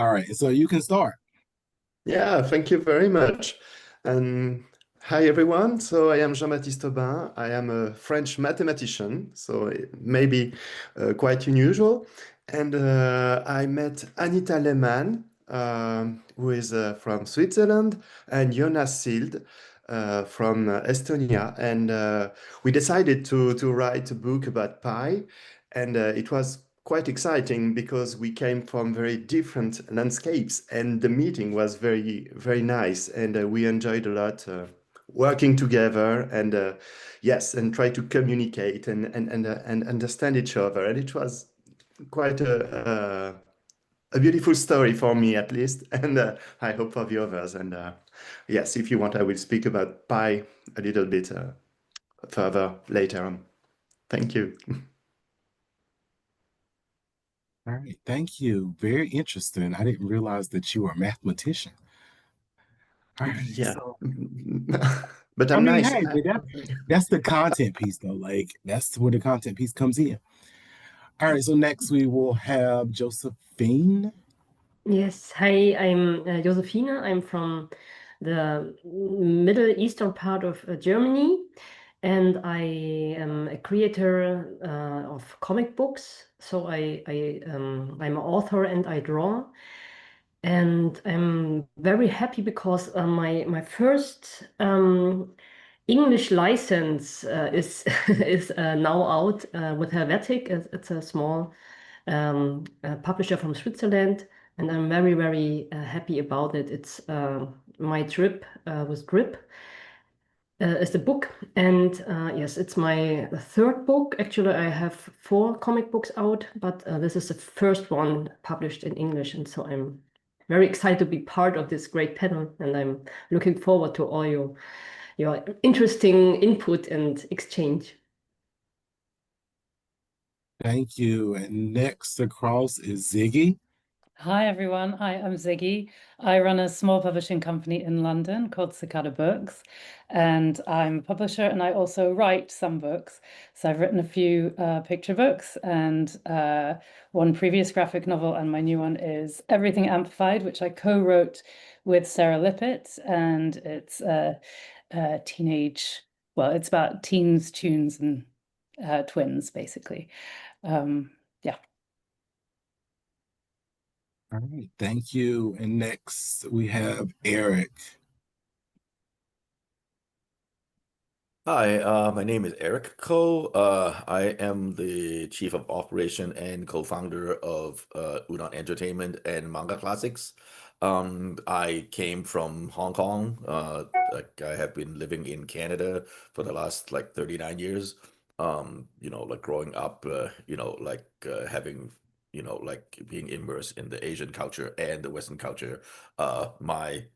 All right, so you can start. Yeah, thank you very much. And hi, everyone. So I am Jean-Baptiste Aubin. I am a French mathematician, so it may be quite unusual. And I met Anita Lehmann, who is from Switzerland, and Jonas Sild from Estonia. And we decided to write a book about pi. And it was quite exciting because we came from very different landscapes, and the meeting was very nice, and we enjoyed a lot working together, and yes, and try to communicate and understand each other. And it was quite a beautiful story for me, at least, and I hope for the others. And yes, if you want, I will speak about pi a little bit further later on. Thank you. All right, thank you. Very interesting. I didn't realize that you were a mathematician. All right, Yeah. so But I I'm mean, nice. hey, but that's the content piece though. Like that's where the content piece comes in. All right, so next we will have Josephine. Yes, hi, I'm Josephine. I'm from the Middle Eastern part of Germany, and I am a creator of comic books. So I'm an author and I draw. And I'm very happy because my first English license is is now out with Helvetic. It's a small publisher from Switzerland, and I'm very happy about it. It's my trip with Drip is the book, and yes, it's my third book. Actually, I have four comic books out, but this is the first one published in English, and so I'm very excited to be part of this great panel, and I'm looking forward to all your interesting input and exchange. Thank you. And next across is Ziggy. Hi everyone, I'm Ziggy. I run a small publishing company in London called Cicada Books, and I'm a publisher and I also write some books. So I've written a few picture books and one previous graphic novel, and my new one is Everything Amplified, which I co-wrote with Sarah Lippett, and it's teenage, well, it's about teens, tunes, and twins, basically. Yeah. All right, thank you. And next we have Eric. Hi, my name is Eric Ko. I am the Chief of Operation and co-founder of Udon Entertainment and Manga Classics. I came from Hong Kong. Like I have been living in Canada for the last like 39 years. Like growing up, having, like being immersed in the Asian culture and the Western culture. My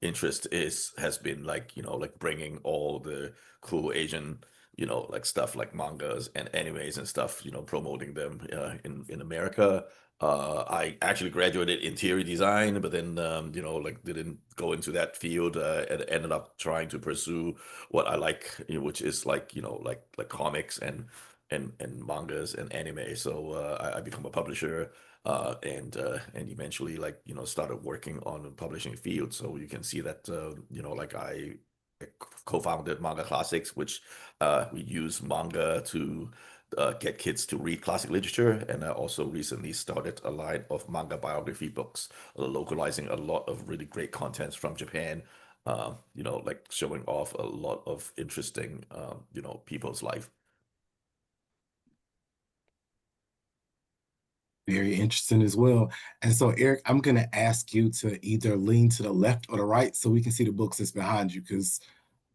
interest is has been like like bringing all the cool Asian like stuff like mangas and animes and stuff, promoting them in America. I actually graduated interior design, but then like didn't go into that field, and ended up trying to pursue what I like, which is like like comics and mangas and anime. So I become a publisher, and eventually like started working on the publishing field. So you can see that like I co-founded Manga Classics, which we use manga to get kids to read classic literature. And I also recently started a line of manga biography books, localizing a lot of really great contents from Japan. Like showing off a lot of interesting, people's life. Very interesting as well. And so, Eric, I'm going to ask you to either lean to the left or the right so we can see the books that's behind you because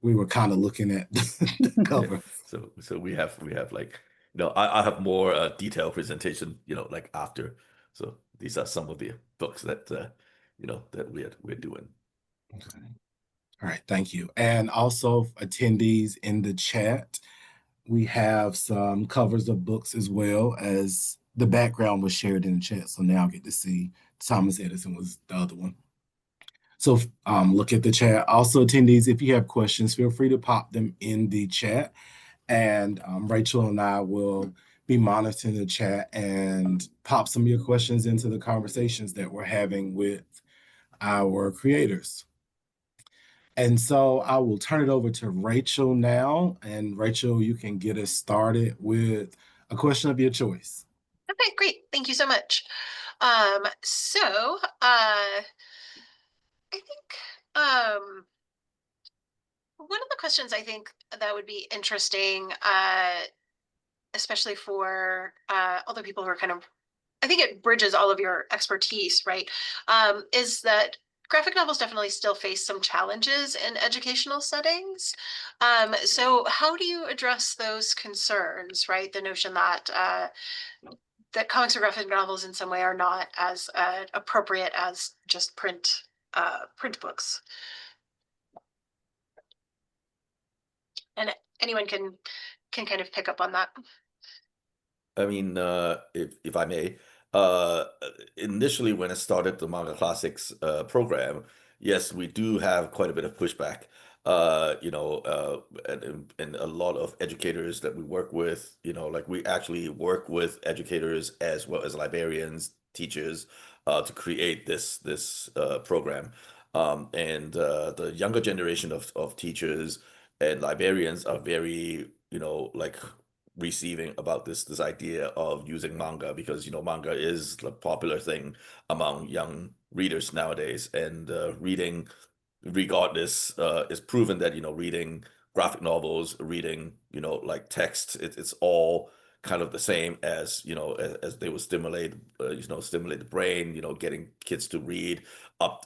we were kind of looking at the Yeah. cover. So we have like I have more detailed presentation like after. So these are some of the books that that we're doing. Okay. All right, thank you. And also, attendees in the chat, we have some covers of books as well as the background was shared in the chat. So now I get to see Thomas Edison was the other one. So look at the chat. Also, attendees, if you have questions, feel free to pop them in the chat. And Rachel and I will be monitoring the chat and pop some of your questions into the conversations that we're having with our creators. And so I will turn it over to Rachel now. And Rachel, you can get us started with a question of your choice. Okay, great. Thank you so much. I think one of the questions I think that would be interesting, especially for other people who are kind of, I think it bridges all of your expertise, right? Is that graphic novels definitely still face some challenges in educational settings. So how do you address those concerns, right? The notion that that comics or graphic novels in some way are not as appropriate as just print books. And anyone can kind of pick up on that. I mean, if I may, initially when I started the Manga Classics program, yes, we do have quite a bit of pushback. And a lot of educators that we work with, like we actually work with educators as well as librarians, teachers, to create this program. And the younger generation of teachers and librarians are very, like receiving about this idea of using manga because manga is the popular thing among young readers nowadays, and reading regardless is proven that reading graphic novels, reading like text, it's all kind of the same as as they would stimulate stimulate the brain, getting kids to read,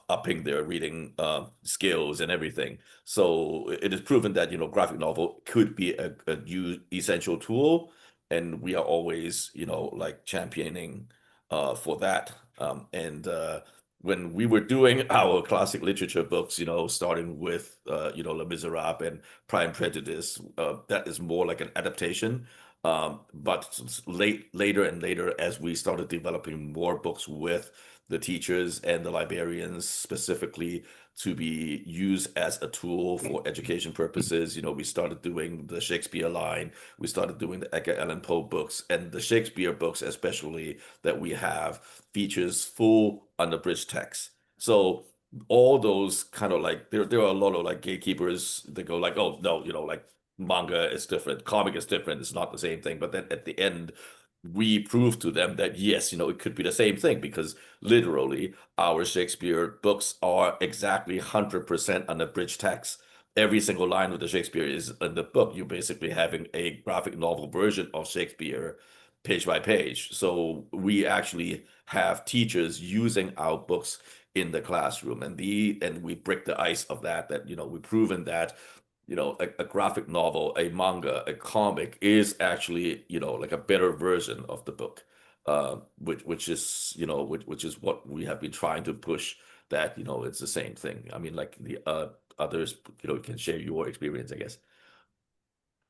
upping their reading skills and everything. So it is proven that graphic novel could be a essential tool, and we are always like championing for that. And when we were doing our classic literature books, starting with Les Miserables and Pride and Prejudice, that is more like an adaptation. But later and later, as we started developing more books with the teachers and the librarians specifically to be used as a tool for education purposes, we started doing the Shakespeare line, we started doing the Edgar Allan Poe books, and the Shakespeare books especially that we have features full unabridged text. So all those kind of like there are a lot of like gatekeepers that go like, oh no, like manga is different, comic is different, it's not the same thing. But then at the end, we prove to them that yes, it could be the same thing because literally our Shakespeare books are exactly 100% unabridged text. Every single line of the Shakespeare is in the book. You're basically having a graphic novel version of Shakespeare page by page. So we actually have teachers using our books in the classroom, and we break the ice of that we've proven that a graphic novel, a manga, a comic is actually like a better version of the book, which is which is what we have been trying to push, that it's the same thing. I mean, like the others can share your experience, I guess.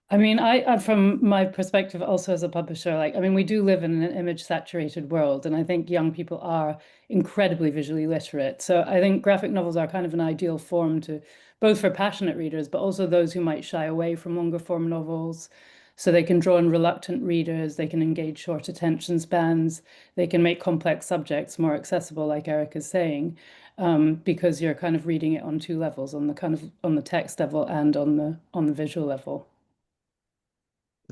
I mean, I from my perspective also as a publisher, like, I mean, we do live in an image saturated world, and I think young people are incredibly visually literate. So I think graphic novels are kind of an ideal form to both for passionate readers, but also those who might shy away from longer form novels. So they can draw in reluctant readers, they can engage short attention spans, they can make complex subjects more accessible, like Eric is saying, because you're kind of reading it on two levels, on the kind of on the text level and on the visual level.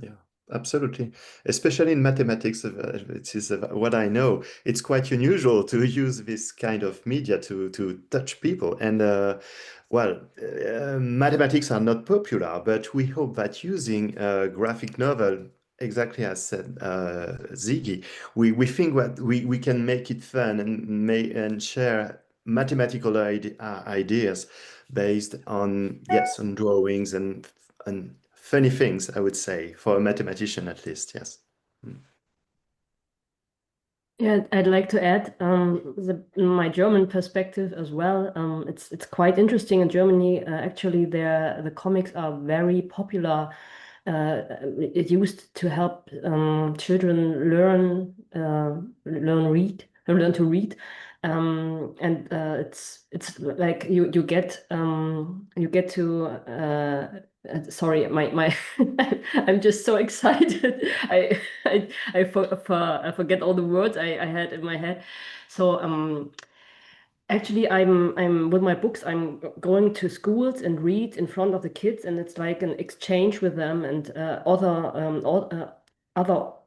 Yeah, absolutely. Especially in mathematics, it is what I know. It's quite unusual to use this kind of media to touch people. And mathematics are not popular, but we hope that using a graphic novel, exactly as said Ziggy, we think that we can make it fun and share mathematical ideas based on on drawings and funny things, I would say, for a mathematician at least, yes. Yeah, I'd like to add my German perspective as well. It's quite interesting in Germany. Actually, the comics are very popular. It used to help children learn to read. And it's like you get to sorry, my I'm just so excited. I forget all the words I had in my head. So actually, I'm with my books. I'm going to schools and read in front of the kids, and it's like an exchange with them. And other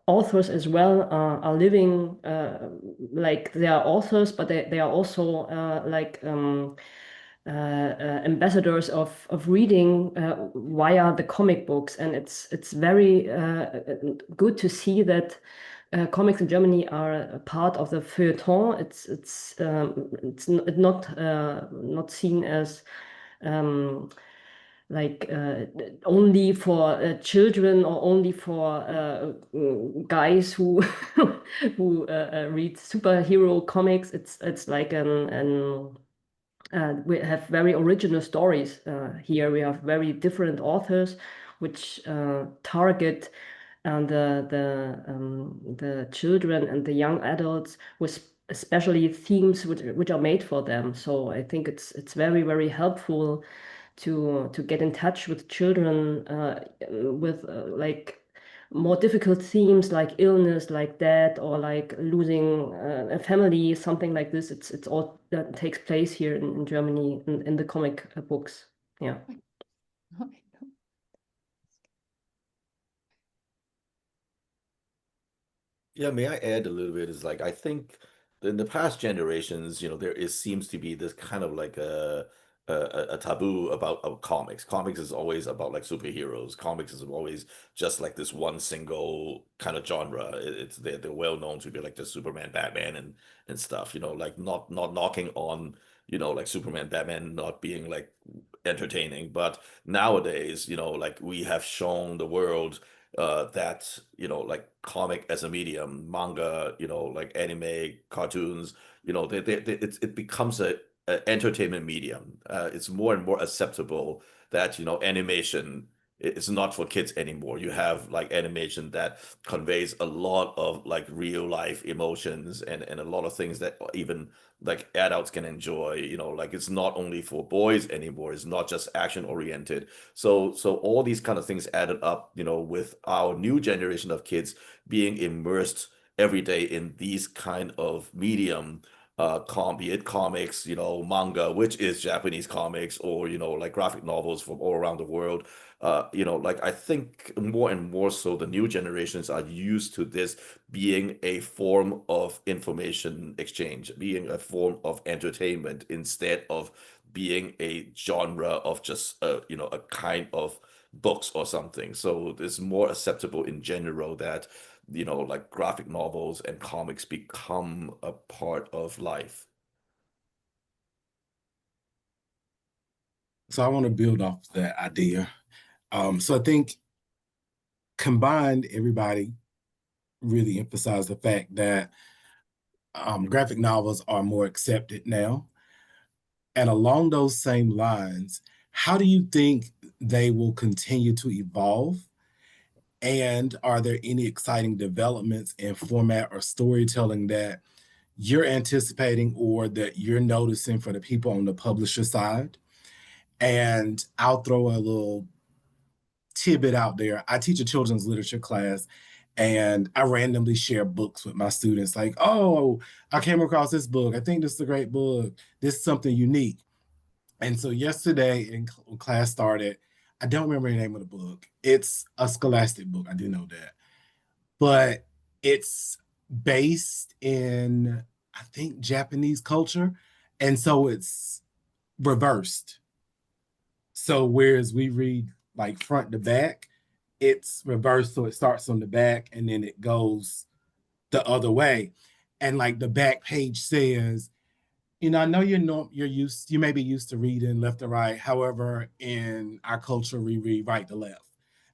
authors as well are living like they are authors, but they are also ambassadors of reading via the comic books, and it's very good to see that comics in Germany are a part of the feuilleton. It's not seen as like only for children or only for guys who who read superhero comics. It's like we have very original stories here. We have very different authors which target the children and the young adults with especially themes which are made for them. So I think it's very, very helpful to get in touch with children with like more difficult themes like illness, like death, or like losing a family, something like this. It's all that takes place here in Germany in the comic books. Yeah. Yeah, may I add a little bit? Is like I think in the past generations, there is seems to be this kind of like a taboo about comics. Comics is always about like superheroes. Comics is always just like this one single kind of genre. It's they're well known to be like the Superman, Batman, and stuff. Like not knocking on like Superman, Batman not being like entertaining, but nowadays, like we have shown the world that like comic as a medium, manga, like anime, cartoons, it becomes a entertainment medium. It's more and more acceptable that animation is not for kids anymore. You have like animation that conveys a lot of like real life emotions and a lot of things that even like adults can enjoy. Like it's not only for boys anymore. It's not just action oriented. So all these kind of things added up, with our new generation of kids being immersed every day in these kind of medium, be it comics, manga, which is Japanese comics, or like graphic novels from all around the world. Like I think more and more so the new generations are used to this being a form of information exchange, being a form of entertainment instead of being a genre of just a kind of books or something. So it's more acceptable in general that like graphic novels and comics become a part of life. So I want to build off that idea. So I think combined, everybody really emphasized the fact that graphic novels are more accepted now. And along those same lines, how do you think they will continue to evolve? And are there any exciting developments in format or storytelling that you're anticipating or that you're noticing for the people on the publisher side? And I'll throw a little tidbit out there. I teach a children's literature class, and I randomly share books with my students like, oh, I came across this book. I think this is a great book. This is something unique. And so yesterday when class started, I don't remember the name of the book. It's a scholastic book. I do know that. But it's based in, I think, Japanese culture. And so it's reversed. So whereas we read like front to back, it's reversed. So it starts on the back and then it goes the other way. And like the back page says, I know you may be used to reading left to right. However, in our culture, we read right to left.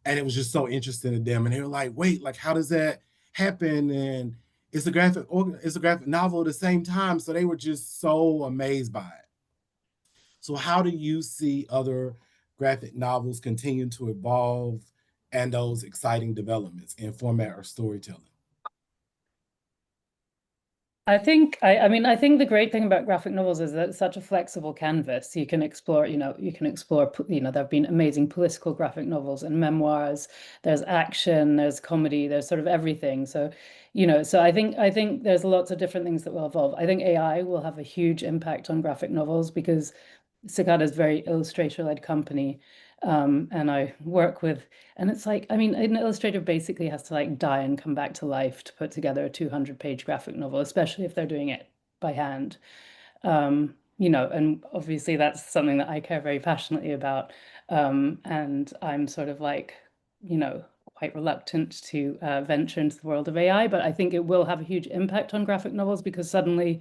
And it was just so interesting to them. And they were like, wait, like how does that happen? And it's a graphic novel at the same time. So they were just so amazed by it. So how do you see other graphic novels continue to evolve and those exciting developments in format or storytelling? I think the great thing about graphic novels is that it's such a flexible canvas. You can explore, there have been amazing political graphic novels and memoirs. There's action, there's comedy, there's sort of everything. So, so I think there's lots of different things that will evolve. I think AI will have a huge impact on graphic novels because Cicada's a very illustrator-led company. And I work with, and it's like, I mean, an illustrator basically has to like die and come back to life to put together a 200-page graphic novel, especially if they're doing it by hand. And obviously that's something that I care very passionately about. And I'm sort of like, quite reluctant to venture into the world of AI, but I think it will have a huge impact on graphic novels because suddenly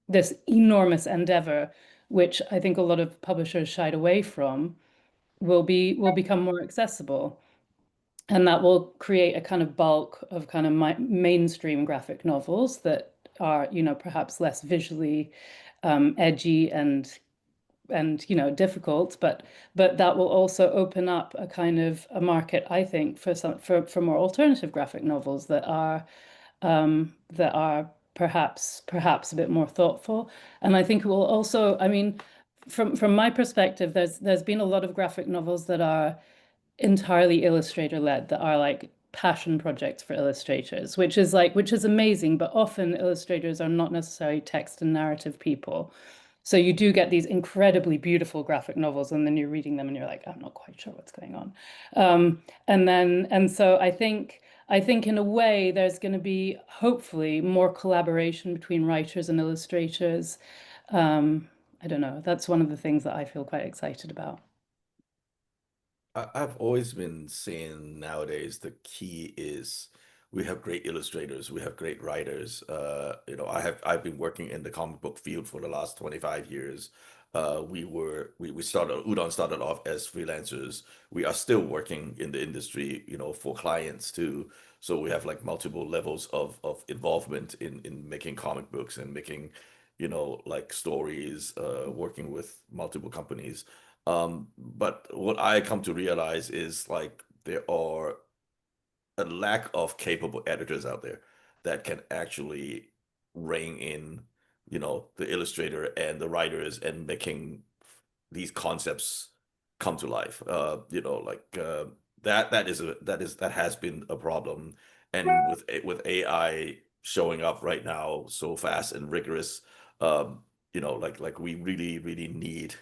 this enormous endeavor, which I think a lot of publishers shied away from, will become more accessible. And that will create a kind of bulk of kind of mainstream graphic novels that are, perhaps less visually edgy and difficult, but that will also open up a kind of a market, I think, for more alternative graphic novels that are perhaps a bit more thoughtful. And I think it will also, I mean, from my perspective, there's been a lot of graphic novels that are entirely illustrator led, that are like passion projects for illustrators, which is amazing, but often illustrators are not necessarily text and narrative people. So you do get these incredibly beautiful graphic novels, and then you're reading them and you're like, I'm not quite sure what's going on. And so I think in a way there's going to be hopefully more collaboration between writers and illustrators. I don't know. That's one of the things that I feel quite excited about. I've always been saying nowadays the key is we have great illustrators, we have great writers. I've been working in the comic book field for the last 25 years. We started Udon started off as freelancers. We are still working in the industry, for clients too. So we have like multiple levels of involvement in making comic books and making, like stories, working with multiple companies. But what I come to realize is like there are a lack of capable editors out there that can actually rein in, the illustrator and the writers and making these concepts come to life. That has been a problem, and with AI showing up right now so fast and rigorous, like we really really need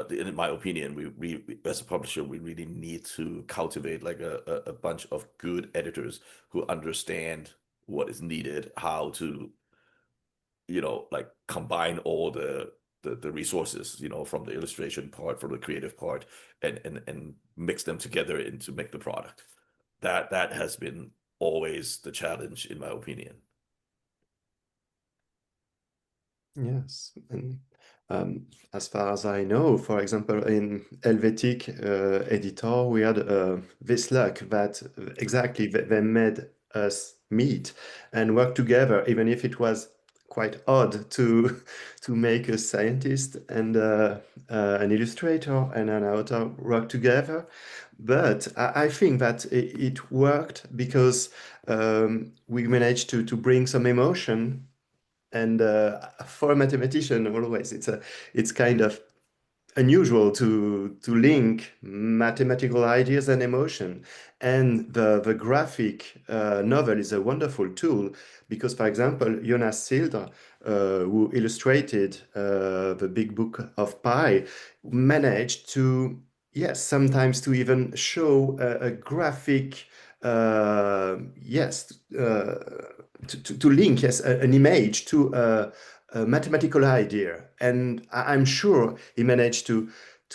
in my opinion, we as a publisher, we really need to cultivate like a bunch of good editors who understand what is needed, how to, like combine all the resources, from the illustration part, from the creative part, and mix them together and to make the product. That has been always the challenge, in my opinion. Yes, and as far as I know, for example, in Helvetic editor, we had this luck that exactly they made us meet and work together, even if it was quite odd to to make a scientist and an illustrator and an author work together. But I think that it worked because we managed to bring some emotion, and for a mathematician, always it's kind of unusual to link mathematical ideas and emotion. And the graphic novel is a wonderful tool because, for example, Jonas Sildr, who illustrated the Big Book of Pi, managed to, yes, sometimes to even show a graphic, yes, to link, yes, an image to a mathematical idea. And I'm sure he managed to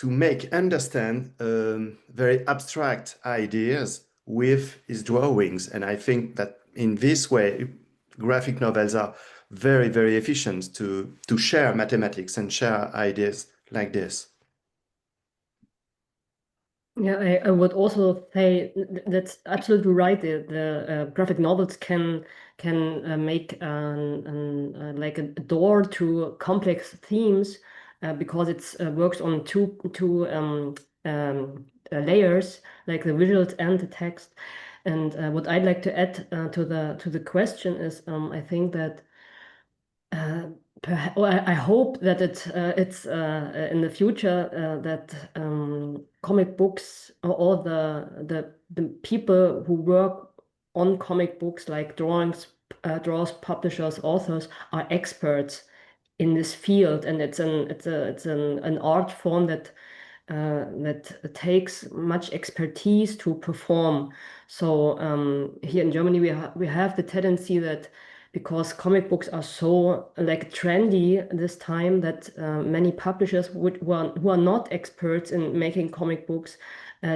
make understand very abstract ideas with his drawings. And I think that in this way, graphic novels are very, very efficient to share mathematics and share ideas like this. Yeah, I would also say that's absolutely right. The graphic novels can make like a door to complex themes because it's works on two layers, like the visuals and the text. And what I'd like to add to the question is, I think that I hope that it's in the future that comic books or all the people who work on comic books like drawers, publishers, authors are experts in this field, and it's an art form that takes much expertise to perform. So here in Germany, we have the tendency that because comic books are so like trendy this time that many publishers who are not experts in making comic books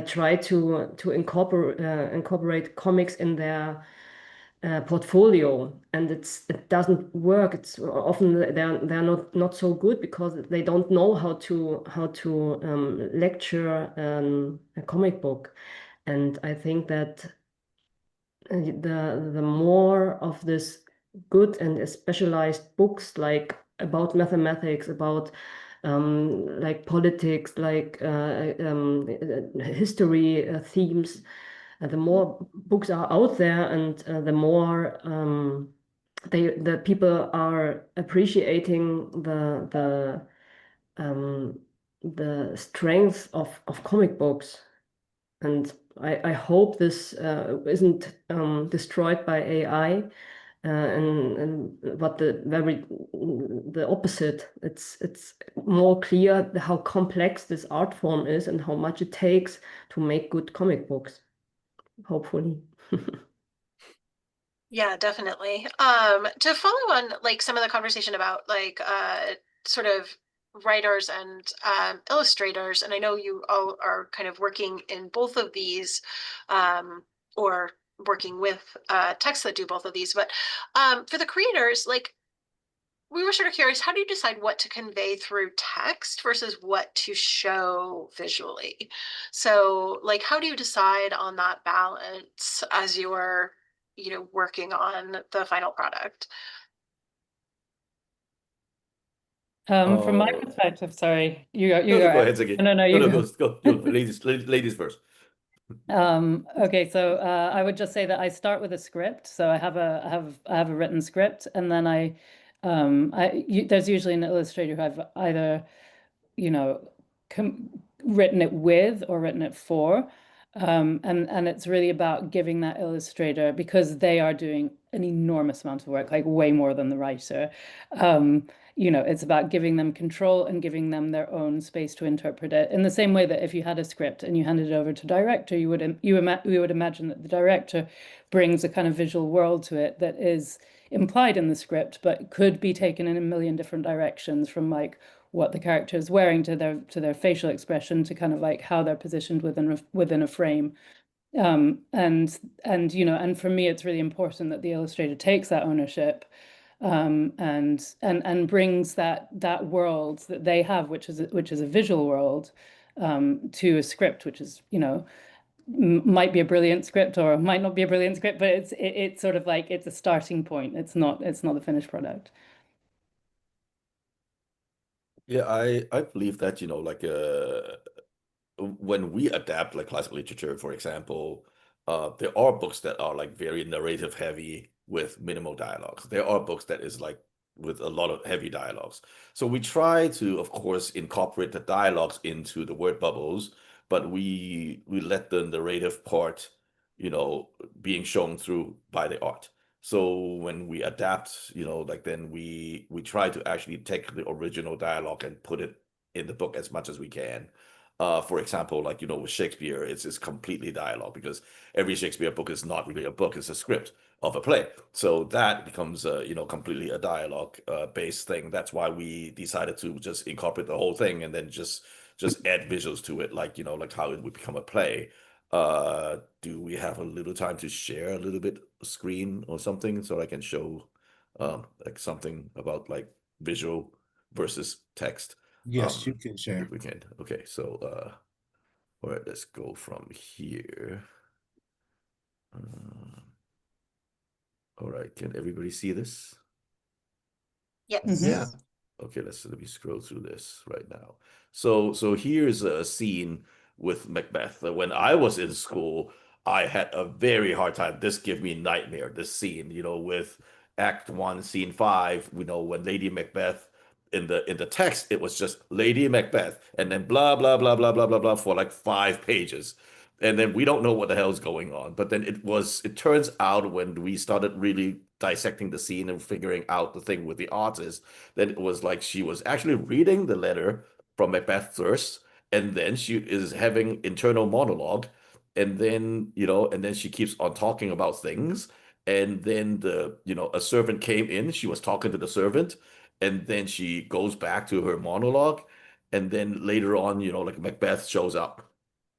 try to incorporate comics in their portfolio, and it doesn't work. It's often they're not so good because they don't know how to lecture a comic book. And I think that the more of this good and specialized books like about mathematics, about like politics, like history themes, the more books are out there, and the more the people are appreciating the strength of comic books. And I hope this isn't destroyed by AI, and but the opposite. It's more clear how complex this art form is and how much it takes to make good comic books. Hopefully. Yeah, definitely. To follow on like some of the conversation about like sort of writers and illustrators, and I know you all are kind of working in both of these, or working with texts that do both of these, but for the creators, like we were sort of curious, how do you decide what to convey through text versus what to show visually? So, like, how do you decide on that balance as you're, working on the final product? From my Uh, perspective, sorry, you no, go no, go ahead. ahead, Ziggy. No, no, No, you no, go. go. Ladies first. Okay, so I would just say that I start with a script. So I have a written script, and then there's usually an illustrator who I've either you know written it with or written it for, and it's really about giving that illustrator, because they are doing an enormous amount of work, like way more than the writer. um, it's about giving them control and giving them their own space to interpret it, in the same way that if you had a script and you handed it over to director, you would imagine that the director brings a kind of visual world to it that is implied in the script but could be taken in a million different directions, from like what the character is wearing to their facial expression, to kind of like how they're positioned within a frame. And for me, it's really important that the illustrator takes that ownership, and brings that world that they have, which is a visual world, to a script, which is, might be a brilliant script or might not be a brilliant script, but it's sort of like it's a starting point. It's not the finished product. Yeah, I believe that, like when we adapt like classical literature, for example, there are books that are like very narrative heavy with minimal dialogues. There are books that is like with a lot of heavy dialogues. So we try to, of course, incorporate the dialogues into the word bubbles, but we let the narrative part, being shown through by the art. So when we adapt, like then we try to actually take the original dialogue and put it in the book as much as we can. For example, like, with Shakespeare, it's completely dialogue, because every Shakespeare book is not really a book, it's a script of a play. So that becomes, completely a dialogue based thing. That's why we decided to just incorporate the whole thing and then just add visuals to it, like, like how it would become a play. Do we have a little time to share a little bit screen or something so I can show like something about like visual versus text? Yes, you can share. If we can. Okay, so all right, let's go from here. Uh, all right, can everybody see this? Yes. Yeah. Mhm. Okay, let me scroll through this right now. So here's a scene with Macbeth. When I was in school, I had a very hard time. This gave me nightmare, this scene, with Act 1, Scene 5, we know when Lady Macbeth in the text, it was just Lady Macbeth, and then blah blah blah blah blah blah blah for like 5 pages. And then we don't know what the hell's going on. But then it turns out when we started really dissecting the scene and figuring out the thing with the artist, then it was like she was actually reading the letter from Macbeth first, and then she is having internal monologue, and then, and then she keeps on talking about things. And then a servant came in, she was talking to the servant, and then she goes back to her monologue. And then later on, like Macbeth shows up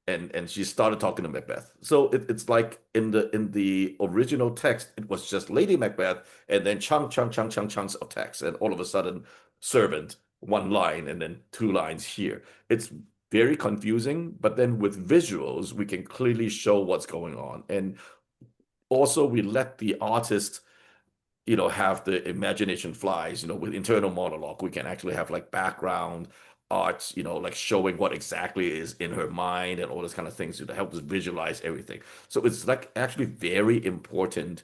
and she started talking to Macbeth. So it's like in the original text, it was just Lady Macbeth and then chunks of text, and all of a sudden, servant, one line, and then 2 lines here. It's very confusing, but then with visuals, we can clearly show what's going on. And also we let the artist have the imagination flies, with internal monologue. We can actually have like background art, like showing what exactly is in her mind and all those kind of things to help us visualize everything. So it's like actually very important.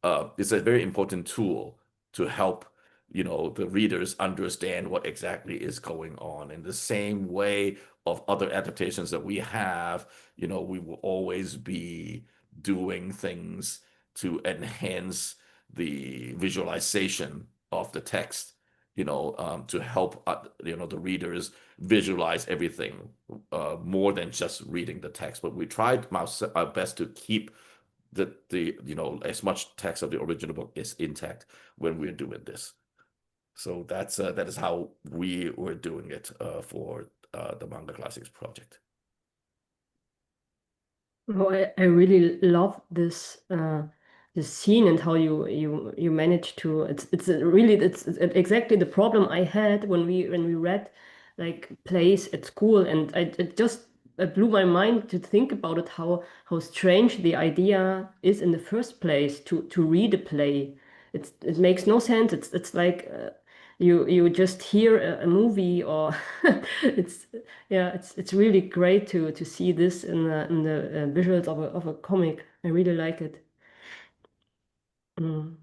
It's a very important tool to help, the readers understand what exactly is going on. In the same way of other adaptations that we have, we will always be doing things to enhance the visualization of the text, to help the readers visualize everything more than just reading the text. But we tried our best to keep the as much text of the original book is intact when we're doing this. So that is how we were doing it for the Manga Classics project. Oh, I really love this scene and how you managed to it's exactly the problem I had when we read like plays at school, and it just it blew my mind to think about it, how strange the idea is in the first place to read a play. It makes no sense. It's like you just hear a movie, or it's yeah, it's really great to see this in the visuals of a comic. I really like it. Mm.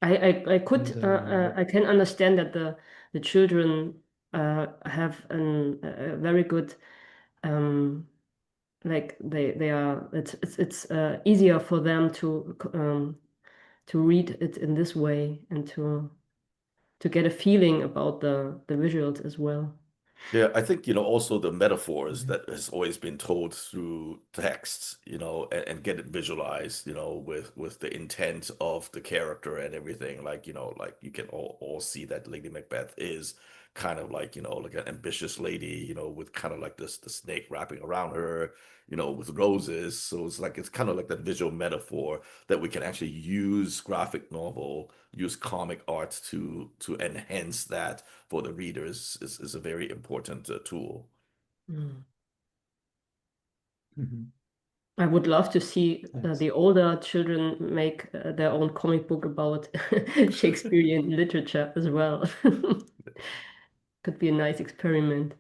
I could And I can understand that the children have a very good like they are it's easier for them to read it in this way and to get a feeling about the visuals as well. Yeah, I think, also the metaphors Mhm. that has always been told through texts, and get it visualized, with the intent of the character and everything. Like, like you can all see that Lady Macbeth is kind of like, like an ambitious lady, with kind of like the snake wrapping around her, with roses. So it's kind of like that visual metaphor that we can actually use graphic novel, use comic art to enhance that for the readers is a very important tool. Mm. Mhm. I would love to see Thanks. the older children make their own comic book about Shakespearean literature as well. Could be a nice experiment.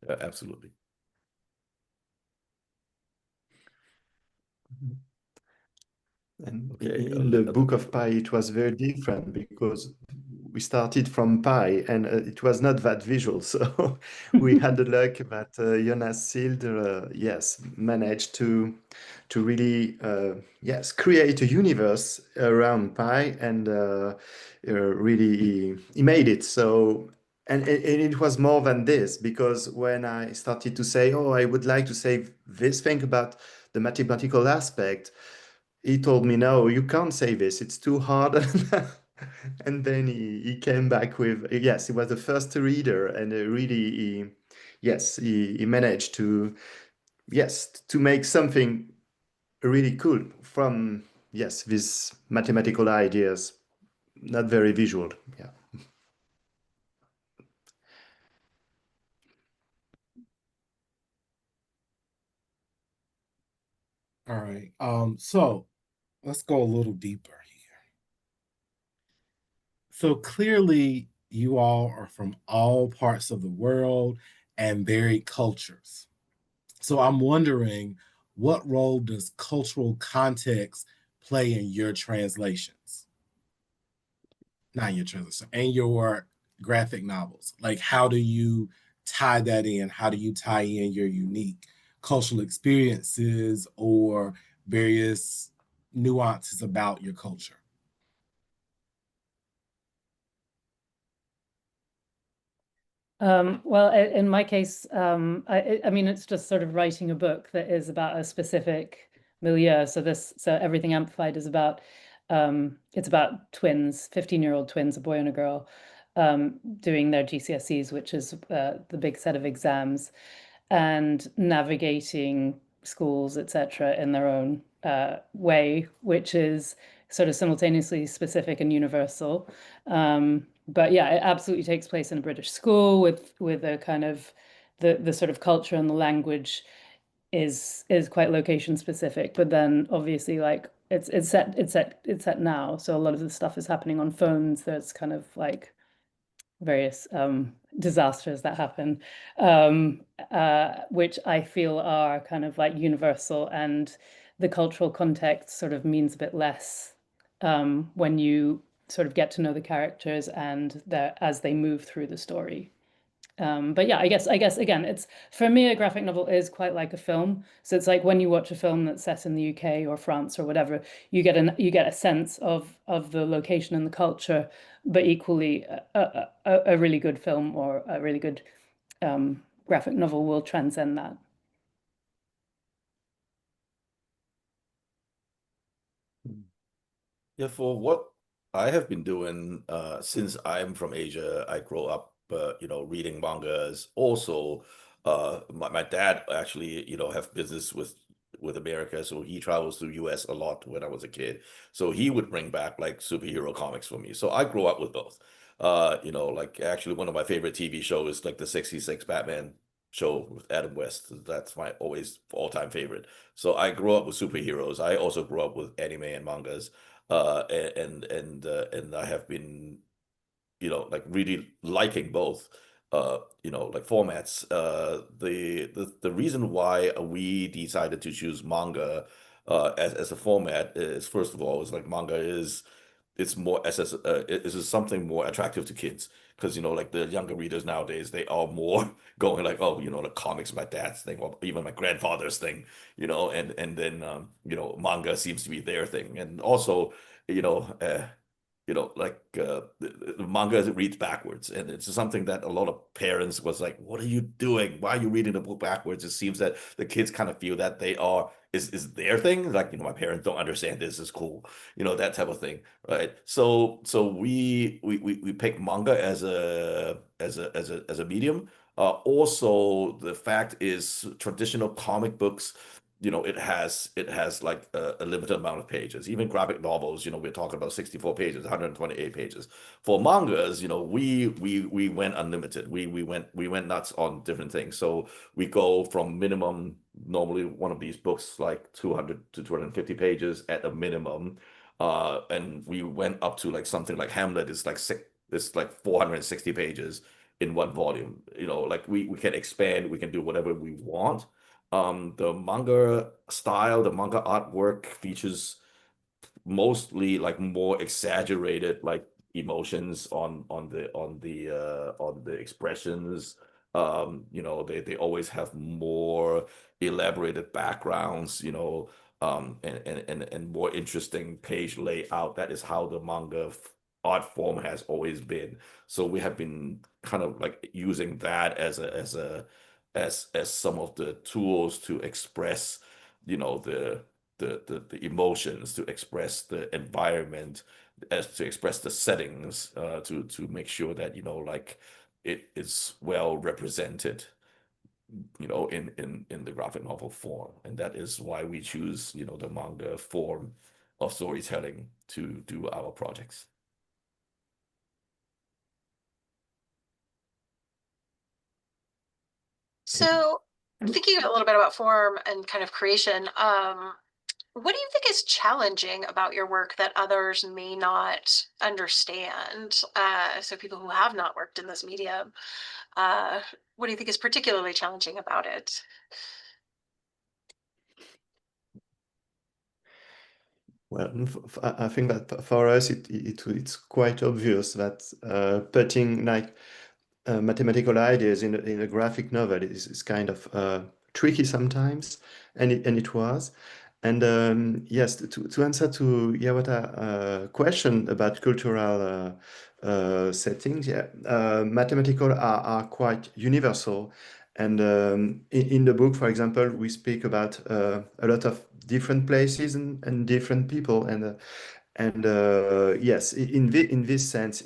Absolutely. Mhm. And Okay. in the Book of Pi, it was very different because we started from pi and it was not that visual. So we had the luck that Jonas Sild, yes, managed to really, yes, create a universe around pi, and really he made it. So, and it was more than this, because when I started to say, oh, I would like to say this thing about the mathematical aspect, he told me, no, you can't say this, it's too hard. And then he came back with, yes, he was the first reader, and really, yes, he managed to, yes, to make something really cool from, yes, these mathematical ideas, not very visual. Yeah. All right. So let's go a little deeper here. So clearly, you all are from all parts of the world and varied cultures. So I'm wondering, what role does cultural context play in your translations? Not your translation, and your graphic novels. Like, how do you tie that in? How do you tie in your unique cultural experiences or various nuances about your culture? Well, in my case, I mean, it's just sort of writing a book that is about a specific milieu. So Everything Amplified is about, it's about twins, 15-year-old twins, a boy and a girl, doing their GCSEs, which is the big set of exams, and navigating schools, etc., in their own way, which is sort of simultaneously specific and universal. But yeah, it absolutely takes place in a British school with a kind of the sort of culture and the language is quite location specific. But then obviously like it's set now, so a lot of the stuff is happening on phones. There's kind of like various disasters that happen, which I feel are kind of like universal, and the cultural context sort of means a bit less when you sort of get to know the characters and as they move through the story. But yeah, I guess again, it's for me a graphic novel is quite like a film. So it's like when you watch a film that's set in the UK or France or whatever, you get a sense of the location and the culture, but equally a really good film or a really good graphic novel will transcend that. Yeah, for what I have been doing since I'm from Asia, I grew up, reading mangas. Also, my dad actually, have business with America, so he travels to US a lot when I was a kid. So he would bring back like superhero comics for me. So I grew up with both. Like actually one of my favorite TV shows is like the 66 Batman show with Adam West. That's my always all-time favorite. So I grew up with superheroes. I also grew up with anime and mangas, and I have been, like really liking both, like formats. The reason why we decided to choose manga as a format is, first of all, is like manga is it's more it is something more attractive to kids, because like the younger readers nowadays, they are more going like, oh, the comics my dad's thing, or even my grandfather's thing, and then manga seems to be their thing. And also, you know uh, like the manga reads backwards, and it's something that a lot of parents was like, "What are you doing? Why are you reading the book backwards?" It seems that the kids kind of feel that they are is their thing. Like, my parents don't understand this is cool, that type of thing, right? So we pick manga as a medium. Also, the fact is traditional comic books, it has like a limited amount of pages. Even graphic novels, we're talking about 64 pages, 128 pages. For mangas, we went unlimited. We went nuts on different things. So we go from minimum, normally one of these books like 200 to 250 pages at a minimum. And we went up to like something like Hamlet is like 460 pages in one volume. Like we can expand, we can do whatever we want. The manga style, the manga artwork features mostly like more exaggerated like emotions on the expressions. They always have more elaborated backgrounds, and more interesting page layout. That is how the manga art form has always been. So we have been kind of like using that as some of the tools to express, the emotions, to express the environment, as to express the settings, to make sure that, like it is well represented, in the graphic novel form. And that is why we choose, the manga form of storytelling to do our projects. So thinking a little bit about form and kind of creation, what do you think is challenging about your work that others may not understand? So people who have not worked in this medium, what do you think is particularly challenging about it? Well, I think that for us it's quite obvious that putting like mathematical ideas in a graphic novel is kind of tricky sometimes, and it was. And yes, to answer to Yawata question about cultural settings, yeah, mathematical are quite universal. And in the book, for example, we speak about a lot of different places and different people, and yes, in this sense,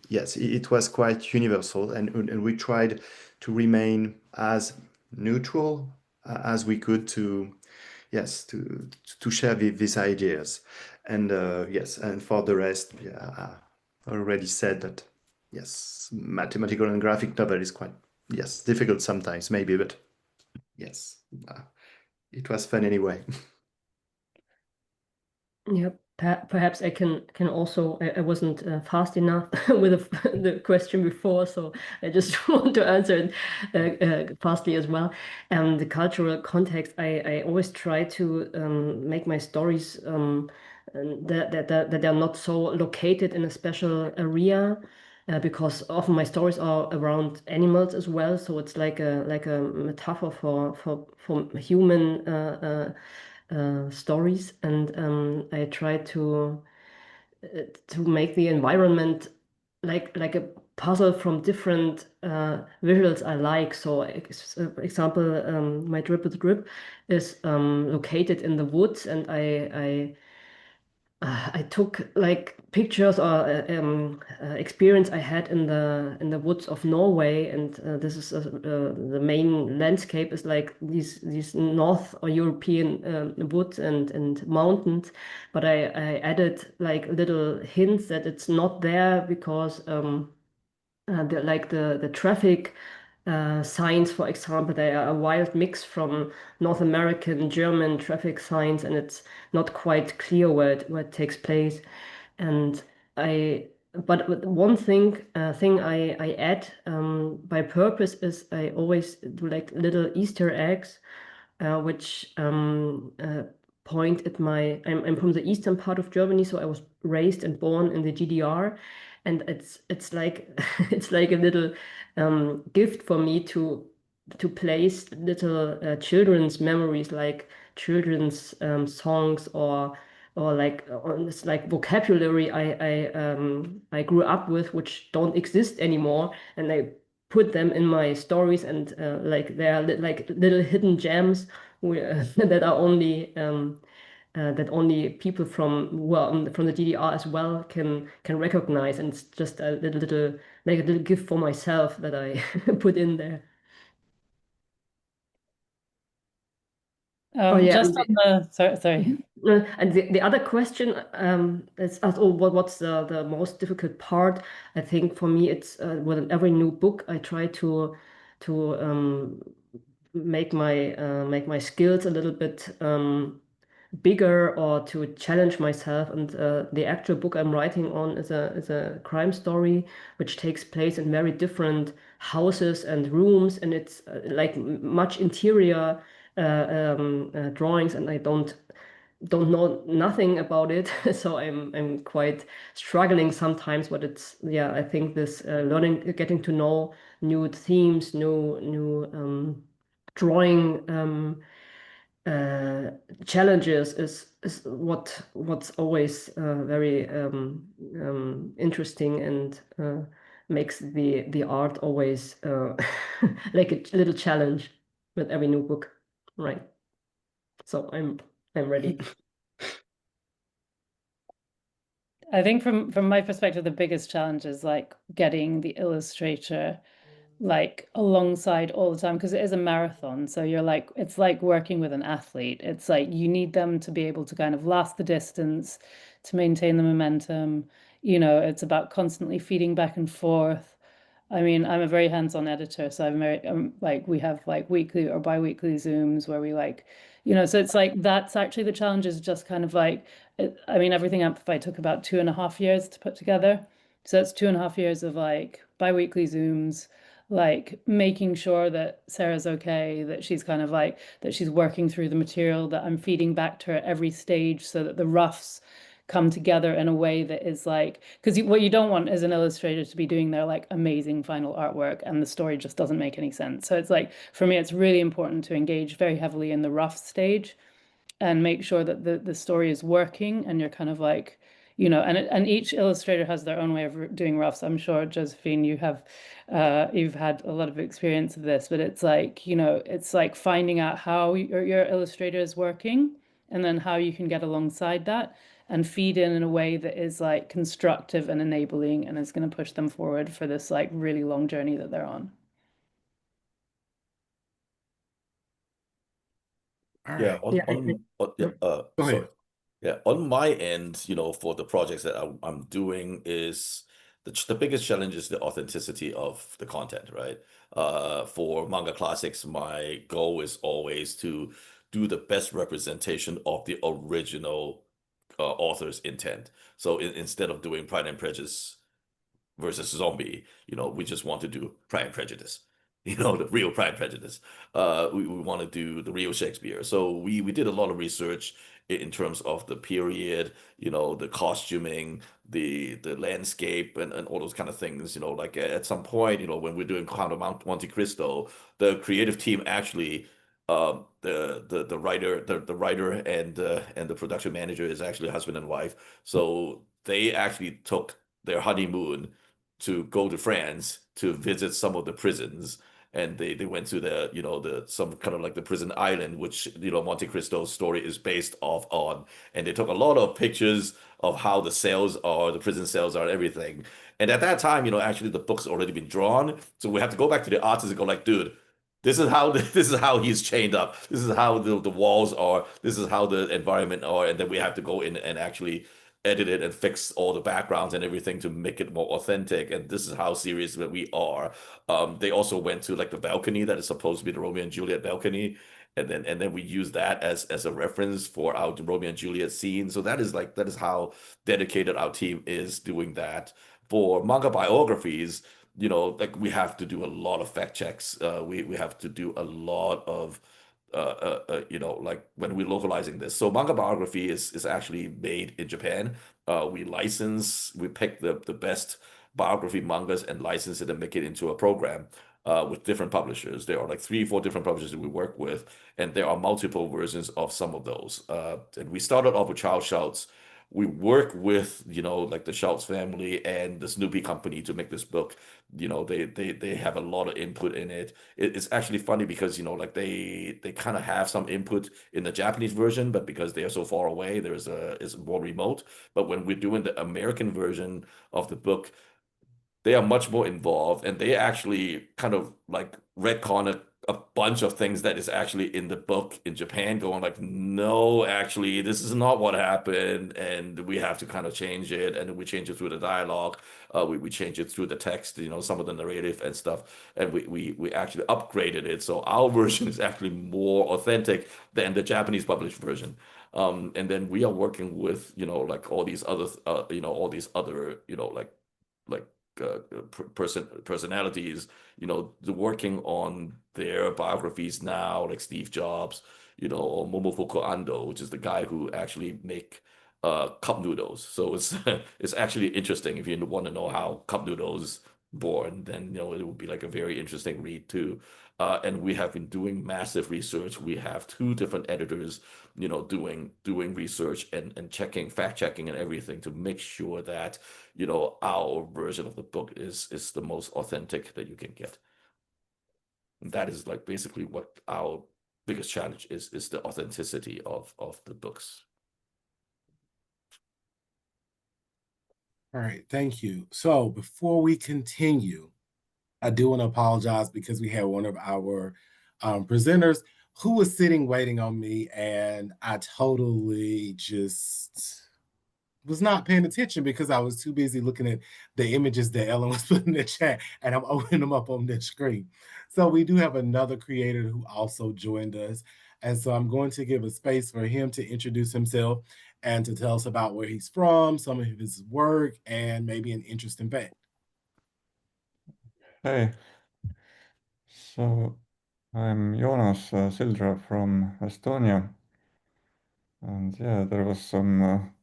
yes, it was quite universal, and we tried to remain as neutral as we could to yes to share these ideas, and yes, and for the rest, yeah, I already said that yes, mathematical and graphic novel is quite yes difficult sometimes maybe, but yes, it was fun anyway. Yeah, perhaps I can also, I wasn't fast enough with the question before, so I just want to answer it fastly as well. The cultural context, I always try to make my stories that they're not so located in a special area. Because often my stories are around animals as well, so it's like a metaphor for human stories, and I try to make the environment like a puzzle from different visuals I like. So, example, my drip with drip is located in the woods, and I took like pictures or experience I had in the woods of Norway, and this is the main landscape is like these North or European woods and mountains, but I added like little hints that it's not there because the traffic signs, for example, they are a wild mix from North American, German traffic signs, and it's not quite clear where it takes place. And I, but one thing I add by purpose is I always do like little Easter eggs which point at my I'm from the eastern part of Germany, so I was raised and born in the GDR, and it's like it's like a little gift for me to place little children's memories, like children's songs or like it's like vocabulary I grew up with, which don't exist anymore, and I put them in my stories, and like they are like little hidden gems that are only that only people from the DDR as well can recognize, and it's just a little like a little gift for myself that I put in there. Oh yeah, Just on the sorry. and the other question is oh, what's the most difficult part? I think for me it's with every new book I try to make my skills a little bit bigger or to challenge myself. And the actual book I'm writing on is a crime story which takes place in very different houses and rooms, and it's like much interior drawings, and I don't know nothing about it, so I'm quite struggling sometimes. But it's yeah, I think this learning, getting to know new themes, new drawing uh, challenges is what's always very interesting, and makes the art always like a little challenge with every new book, right? So I'm ready. I think from my perspective, the biggest challenge is like getting the illustrator like alongside all the time, because it is a marathon. So you're like, it's like working with an athlete. It's like you need them to be able to kind of last the distance, to maintain the momentum. You know, it's about constantly feeding back and forth. I mean, I'm a very hands-on editor, so I'm very like we have like weekly or bi-weekly Zooms where we like, you know, so it's like that's actually the challenge is just kind of like, I mean, everything Amplified took about 2.5 years to put together. So it's 2.5 years of like bi-weekly Zooms, like making sure that Sarah's okay, that she's kind of like, that she's working through the material, that I'm feeding back to her at every stage so that the roughs come together in a way that is like, because what you don't want as an illustrator to be doing their like amazing final artwork and the story just doesn't make any sense. So it's like, for me, it's really important to engage very heavily in the rough stage and make sure that the story is working, and you're kind of like, and each illustrator has their own way of doing roughs. I'm sure, Josephine, you've had a lot of experience of this, but it's like, it's like finding out how your illustrator is working and then how you can get alongside that and feed in a way that is like constructive and enabling and is going to push them forward for this like really long journey that they're on. All Yeah, right. on Go sorry. ahead. Yeah, on my end, for the projects that I'm doing is the biggest challenge is the authenticity of the content, right? For Manga Classics, my goal is always to do the best representation of the original author's intent. So instead of doing Pride and Prejudice versus Zombie, we just want to do Pride and Prejudice. The real Pride and Prejudice. We want to do the real Shakespeare. So we did a lot of research in terms of the period, the costuming, the landscape, and all those kind of things. Like at some point, when we're doing Count of Monte Cristo, the creative team actually, the writer, the writer and the production manager is actually husband and wife. So they actually took their honeymoon to go to France to visit some of the prisons. And they went to the some kind of like the prison island, which Monte Cristo's story is based off on. And they took a lot of pictures of how the cells are, the prison cells are, and everything. And at that time, actually the book's already been drawn, so we have to go back to the artist and go like, dude, this is how this is how he's chained up. This is how the walls are. This is how the environment are, and then we have to go in and actually edit it and fix all the backgrounds and everything to make it more authentic. And this is how serious that we are. They also went to like the balcony that is supposed to be the Romeo and Juliet balcony, and then we use that as a reference for our Romeo and Juliet scene. So that is how dedicated our team is doing that. For manga biographies, like we have to do a lot of fact checks. We have to do a lot of like when we're localizing this. So manga biography is actually made in Japan. We pick the best biography mangas and license it and make it into a program with different publishers. There are like 3, 4 different publishers that we work with, and there are multiple versions of some of those. And we started off with Charles Schultz. We work with, like the Schultz family and the Snoopy company to make this book. They have a lot of input in it. It's actually funny because, like they kind of have some input in the Japanese version, but because they are so far away, it's more remote. But when we're doing the American version of the book, they are much more involved, and they actually kind of like retcon a bunch of things that is actually in the book in Japan, going like, no, actually, this is not what happened, and we have to kind of change it, and we change it through the dialogue, we change it through the text, some of the narrative and stuff, and we actually upgraded it, so our version is actually more authentic than the Japanese published version. And then we are working with, like all these other, like personalities, working on their biographies now, like Steve Jobs, or Momofuku Ando, which is the guy who actually make cup noodles. So it's it's actually interesting if you want to know how cup noodles born, then it would be like a very interesting read too. And we have been doing massive research. We have 2 different editors, doing research and fact checking and everything to make sure that our version of the book is the most authentic that you can get. And that is like basically what our biggest challenge is the authenticity of the books. All right, thank you. So before we continue, I do want to apologize because we had one of our presenters who was sitting waiting on me, and I totally just was not paying attention because I was too busy looking at the images that Ellen was putting in the chat, and I'm opening them up on the screen. So we do have another creator who also joined us, and so I'm going to give a space for him to introduce himself and to tell us about where he's from, some of his work, and maybe an interesting fact. Hey, So I'm Joonas Sildra from Estonia. And yeah, there was some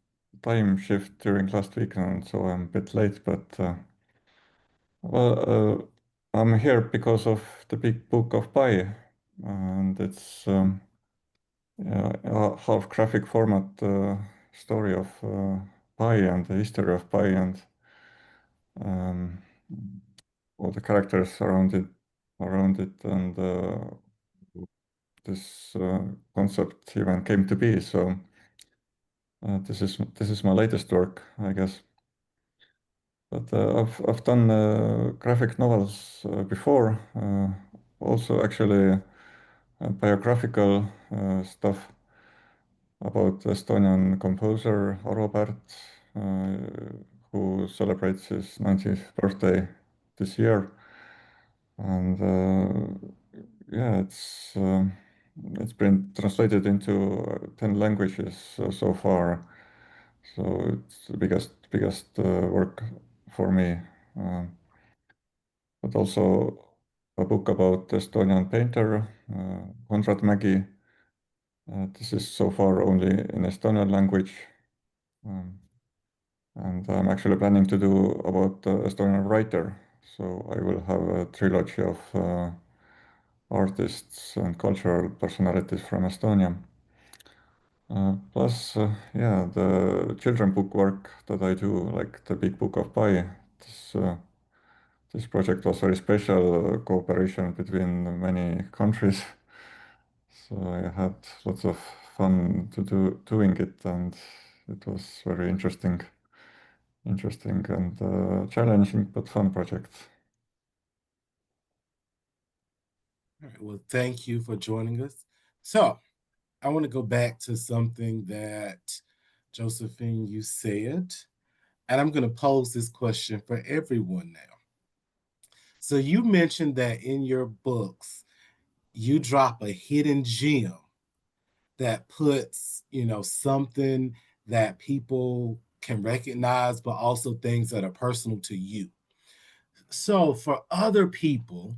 time shift during last weekend, so I'm a bit late, but well, I'm here because of the big book of Pi, and it's yeah, a half graphic format story of Pi and the history of Pi and um, all the characters around it, and this concept even came to be. So this is my latest work, I guess. But I've done graphic novels before, also actually biographical stuff about Estonian composer Arvo Pärt, who celebrates his 90th birthday this year. And yeah, it's been translated into 10 languages so far. So it's the biggest work for me. But also a book about Estonian painter Konrad Mägi. This is so far only in Estonian language. And I'm actually planning to do about Estonian writer. So I will have a trilogy of artists and cultural personalities from Estonia. Plus, yeah, the children book work that I do, like the Big Book of Pi. This project was very special, cooperation between many countries. So I had lots of fun doing it, and it was very interesting and challenging but fun project. All right, well, thank you for joining us. So I want to go back to something that Josephine, you said, and I'm going to pose this question for everyone now. So you mentioned that in your books, you drop a hidden gem that puts, something that people can recognize, but also things that are personal to you. So for other people,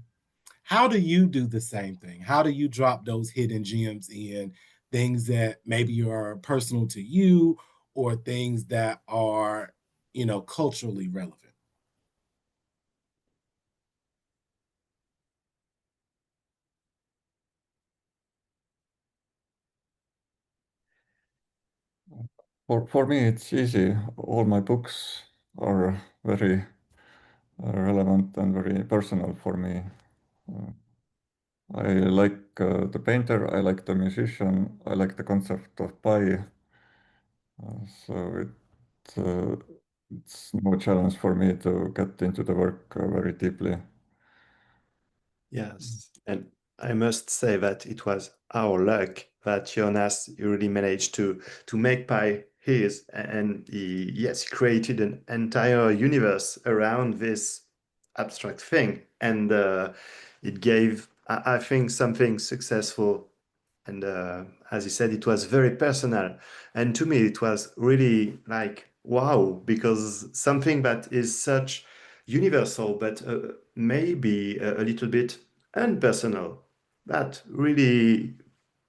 how do you do the same thing? How do you drop those hidden gems in things that maybe are personal to you or things that are, culturally relevant? For me, it's easy. All my books are very relevant and very personal for me. I like the painter, I like the musician, I like the concept of Pi. So uh, it's no challenge for me to get into the work very deeply. Yes, and I must say that it was our luck that Jonas really managed to make Pi his, and he created an entire universe around this abstract thing, and it gave, I think, something successful. And as he said, it was very personal, and to me, it was really like wow, because something that is such universal, but maybe a little bit unpersonal, that really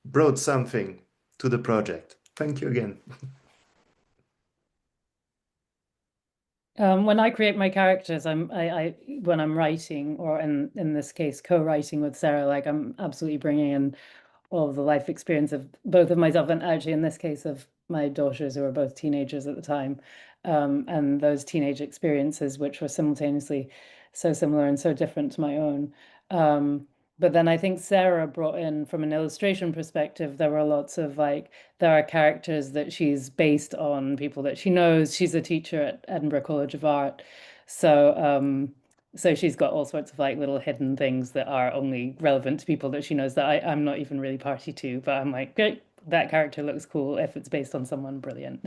brought something to the project. Thank you again. When I create my characters, I when I'm writing, or in this case, co-writing with Sarah, like I'm absolutely bringing in all of the life experience of both of myself and actually in this case of my daughters who were both teenagers at the time, and those teenage experiences which were simultaneously so similar and so different to my own. But then I think Sarah brought in, from an illustration perspective, there were lots of there are characters that she's based on people that she knows. She's a teacher at Edinburgh College of Art. So she's got all sorts of little hidden things that are only relevant to people that she knows that I'm not even really party to, but I'm like, great, that character looks cool. If it's based on someone, brilliant.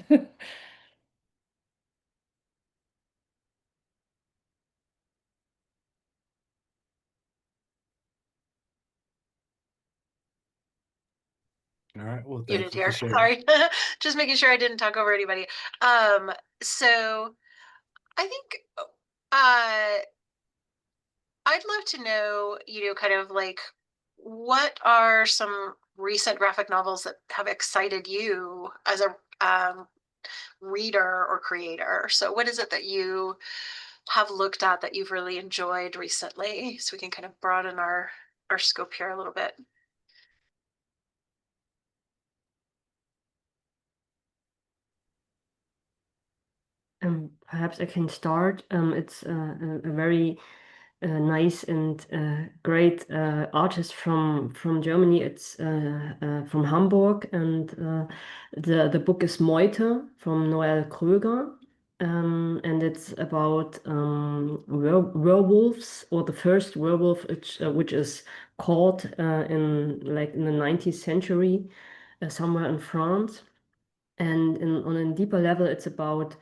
All right. Well, You thank did you for here. sharing. Sorry. Just making sure I didn't talk over anybody. So I think uh I'd love to know, kind of like what are some recent graphic novels that have excited you as a reader or creator? So what is it that you have looked at that you've really enjoyed recently? So we can kind of broaden our scope here a little bit. Perhaps I can start. It's a very nice and great artist from Germany. It's from Hamburg, and the book is Meute from Noel Kröger. And it's about werewolves, or the first werewolf, which is caught in the 19th century, somewhere in France. And on a deeper level, it's about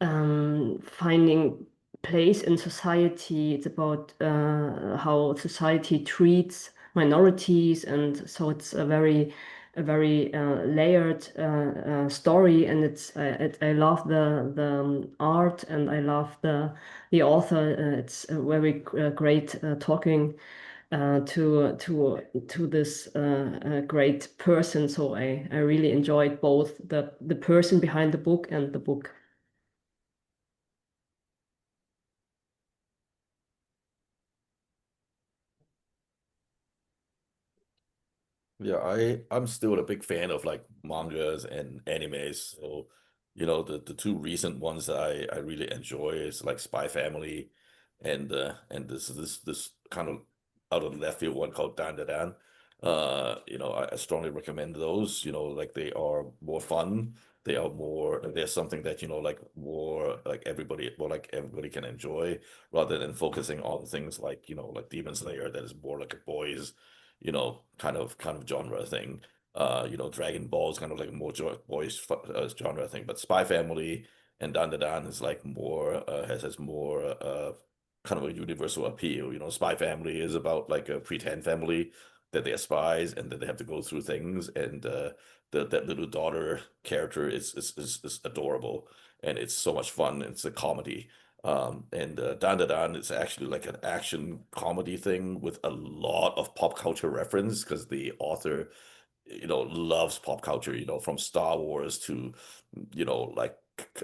finding place in society. It's about how society treats minorities, and so it's a very layered story. And I love the art, and I love the author. It's a very great talking to this great person. So I really enjoyed both the person behind the book and the book. Yeah, I'm still a big fan of like mangas and animes. So, the two recent ones that I really enjoy is like Spy Family and this kind of out of left field one called Dan Da Dan. I strongly recommend those. Like they are more fun. There's something that, like more like everybody can enjoy rather than focusing on things like, like Demon Slayer that is more like a boys kind of genre thing. Dragon Ball is kind of like a more boys genre thing, but Spy Family and Dan Da Dan is like more has more kind of a universal appeal. Spy Family is about like a pretend family that they're spies and that they have to go through things, and that little daughter character is adorable, and it's so much fun. It's a comedy. And Dan Da Dan is actually like an action comedy thing with a lot of pop culture reference because the author, loves pop culture, from Star Wars to, like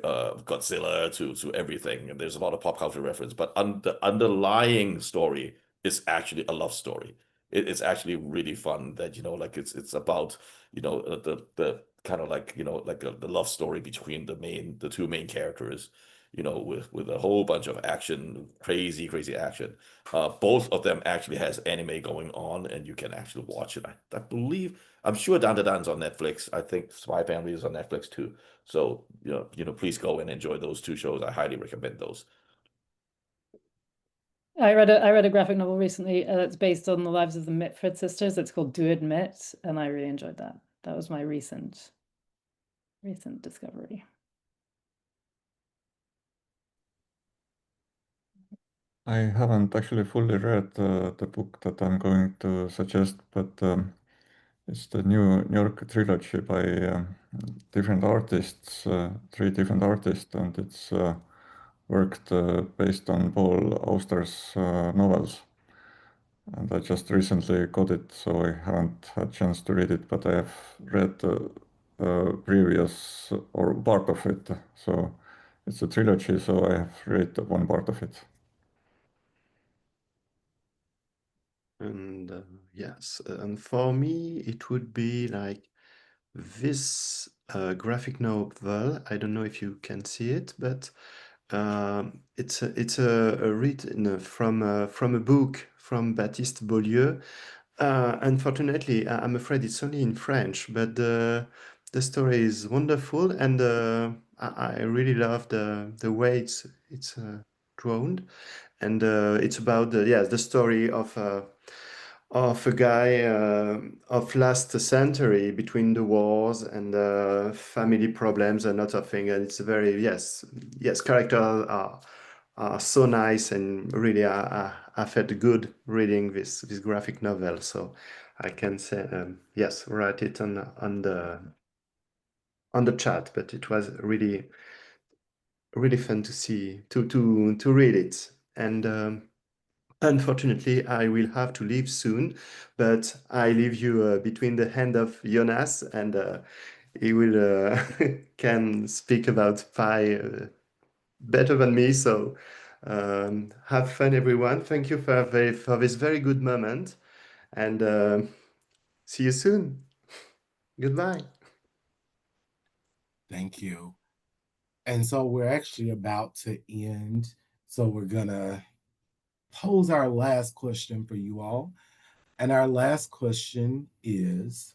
Godzilla to everything. And there's a lot of pop culture reference, but the underlying story is actually a love story. It's actually really fun that, like it's about, the kind of like, like the love story between the two main characters, with a whole bunch of action, crazy, crazy action. Both of them actually has anime going on, and you can actually watch it. I believe I'm sure Dan Da Dan's on Netflix. I think Spy Family is on Netflix too. So please go and enjoy those two shows. I highly recommend those. I read a graphic novel recently that's based on the lives of the Mitford sisters. It's called Do Admit, and I really enjoyed that. That was my recent discovery. I haven't actually fully read the book that I'm going to suggest, but it's the New York trilogy by different artists, three different artists, and it's worked based on Paul Auster's novels. And I just recently got it, so I haven't had chance to read it, but I have read previous or part of it. So it's a trilogy, so I have read one part of it. And yes, and for me, it would be like this graphic novel. I don't know if you can see it, but it's a read from a book from Baptiste Beaulieu. Unfortunately, I'm afraid it's only in French, but the story is wonderful, and I really love the way it's drawn, and it's about the story of a guy of last century between the wars and family problems and lot of things. And it's very characters are so nice, and really I felt good reading this graphic novel. So I can say yes, write it on the chat. But it was really fun to see to read it. And Unfortunately, I will have to leave soon, but I leave you between the hand of Jonas, and he will can speak about pi better than me. So have fun, everyone. Thank you for this very good moment, and see you soon. Goodbye. Thank you. And so we're actually about to end. So we're going to pose our last question for you all. And our last question is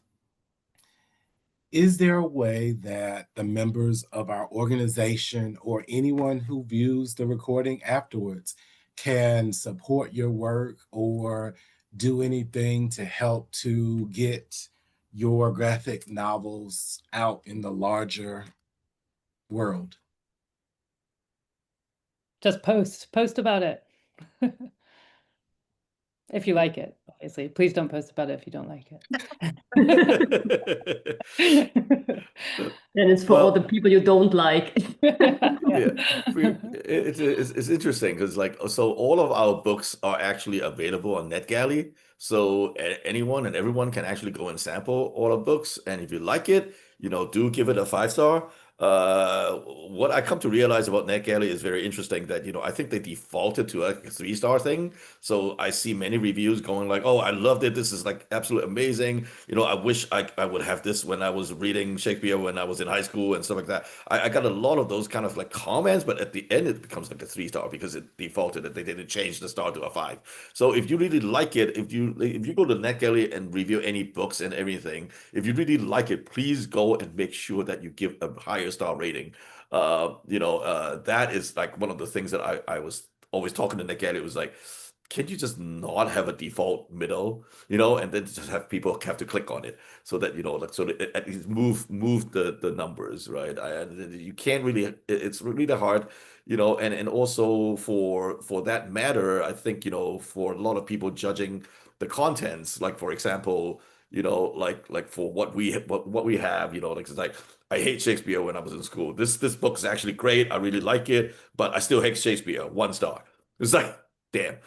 there a way that the members of our organization or anyone who views the recording afterwards can support your work or do anything to help to get your graphic novels out in the larger world? Just post about it. If you like it, obviously. Please don't post about it if you don't like it. And it's for all the people you don't like. Yeah, it's interesting because like so all of our books are actually available on NetGalley, so anyone and everyone can actually go and sample all our books, and if you like it, do give it a 5 star. What I come to realize about NetGalley is very interesting that I think they defaulted to a 3 star thing. So I see many reviews going like, "Oh, I loved it. This is like absolutely amazing. I wish I would have this when I was reading Shakespeare when I was in high school and stuff like that." I got a lot of those kind of like comments, but at the end it becomes like a 3 star because it defaulted it. They didn't change the star to a 5. So if you really like it, if you go to NetGalley and review any books and everything, if you really like it, please go and make sure that you give a higher star rating. That is like one of the things that I was always talking to NetGalley. It was like, can you just not have a default middle, and then just have people have to click on it so that like so that it at least move the numbers, right? You can't really, it's really hard, and also for that matter, I think for a lot of people judging the contents, like for example, like for what we have, like it's like I hate Shakespeare when I was in school. This book is actually great. I really like it, but I still hate Shakespeare. 1 star. It's like, damn.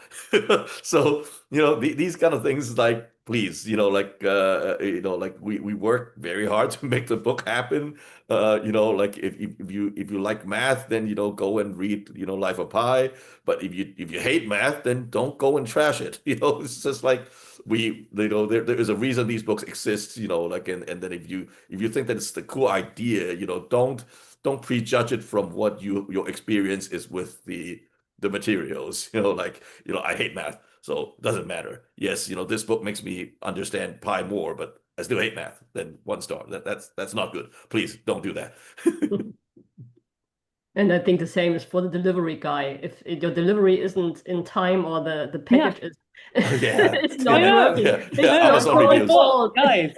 So, these kind of things, like, please, like we work very hard to make the book happen. Like if you like math, then go and read, Life of Pi. But if you hate math, then don't go and trash it. It's just like there is a reason these books exist, like and then if you think that it's the cool idea, don't prejudge it from what your experience is with the materials. Like, I hate math, so it doesn't matter. Yes, this book makes me understand pi more, but I still hate math. Then 1 star. That's not good. Please don't do that. And I think the same is for the delivery guy. If your delivery isn't in time or the Yeah. package is Oh, yeah. it's I not know. working, Yeah, it's yeah, not Amazon your reviews. fault. Guys.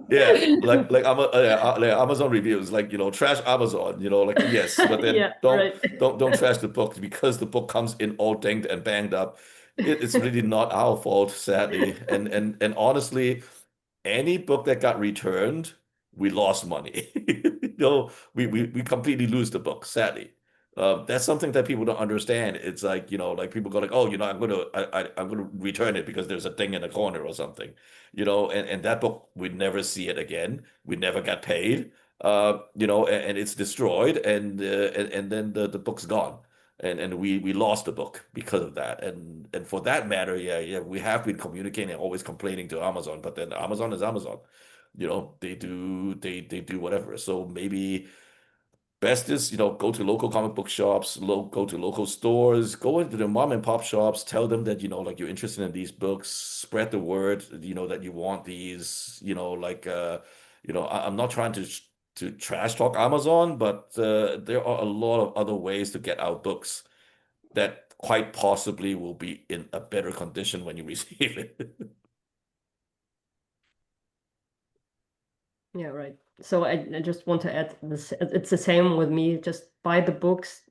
Yeah, like Amazon reviews, like trash Amazon, like yes, but then Yeah, don't right. don't don't trash the book because the book comes in all dinged and banged up. It's really not our fault, sadly. And honestly, any book that got returned, we lost money. We completely lose the book, sadly. That's something that people don't understand. It's like, like people go like, oh, I'm gonna return it because there's a thing in the corner or something, and that book, we never see it again. We never got paid, and it's destroyed, and then the book's gone. And we lost the book because of that. And for that matter, yeah, we have been communicating and always complaining to Amazon, but then Amazon is Amazon. They do whatever. So maybe best is, go to local comic book shops, go to local stores, go into the mom and pop shops, tell them that, like you're interested in these books, spread the word, that you want these, like I'm not trying to trash talk Amazon, but there are a lot of other ways to get out books that quite possibly will be in a better condition when you receive it. Yeah, right. So I just want to add this. It's the same with me. Just buy the books,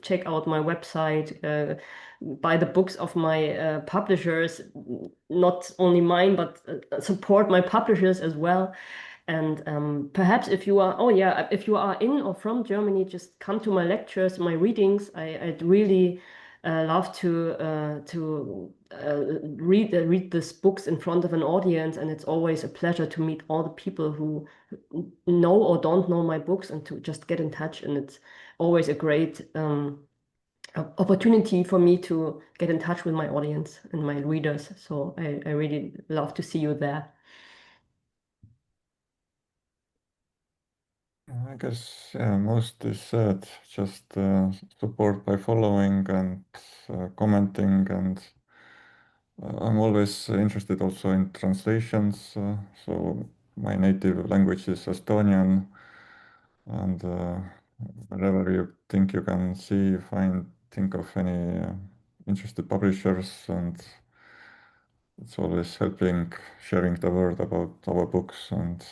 check out my website, buy the books of my publishers, not only mine, but support my publishers as well. And perhaps if you are, oh yeah, if you are in or from Germany, just come to my lectures, my readings. I'd really love to read these books in front of an audience, and it's always a pleasure to meet all the people who know or don't know my books and to just get in touch. And it's always a great opportunity for me to get in touch with my audience and my readers. So I really love to see you there. I guess most is said. Just support by following and commenting, and I'm always interested also in translations. So my native language is Estonian, and wherever you think you can see, think of any interested publishers, and it's always helping sharing the word about our books and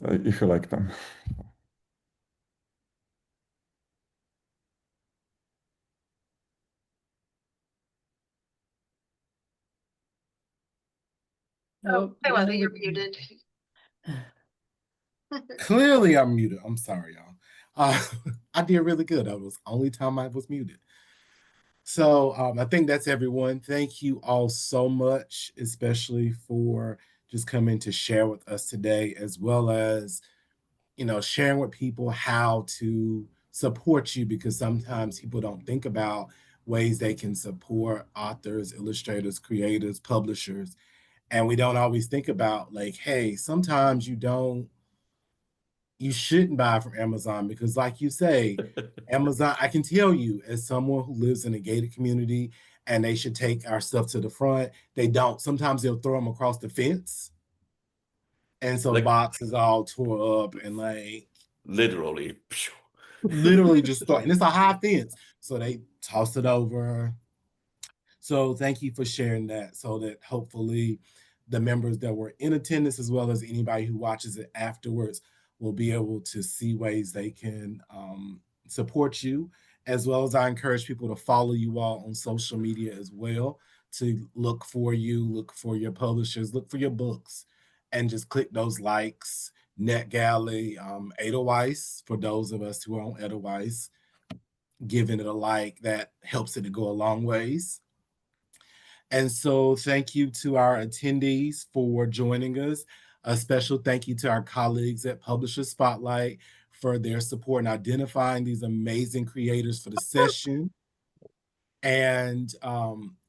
if you like them. Oh, hi, Wanda, you're muted. Clearly, I'm muted. I'm sorry, y'all. I did really good. That was the only time I was muted. So I think that's everyone. Thank you all so much, especially for just coming to share with us today, as well as sharing with people how to support you, because sometimes people don't think about ways they can support authors, illustrators, creators, publishers, and we don't always think about like, hey, sometimes you shouldn't buy from Amazon because, like you say, Amazon, I can tell you, as someone who lives in a gated community and they should take our stuff to the front, they don't. Sometimes they'll throw them across the fence. And so the box is all tore up and like literally just throw, and it's a high fence. So they toss it over. So thank you for sharing that, so that hopefully the members that were in attendance, as well as anybody who watches it afterwards, will be able to see ways they can support you, as well as I encourage people to follow you all on social media as well, to look for you, look for your publishers, look for your books, and just click those likes. NetGalley, Edelweiss, for those of us who are on Edelweiss, giving it a like, that helps it to go a long ways. And so thank you to our attendees for joining us. A special thank you to our colleagues at Publisher Spotlight for their support in identifying these amazing creators for the session. And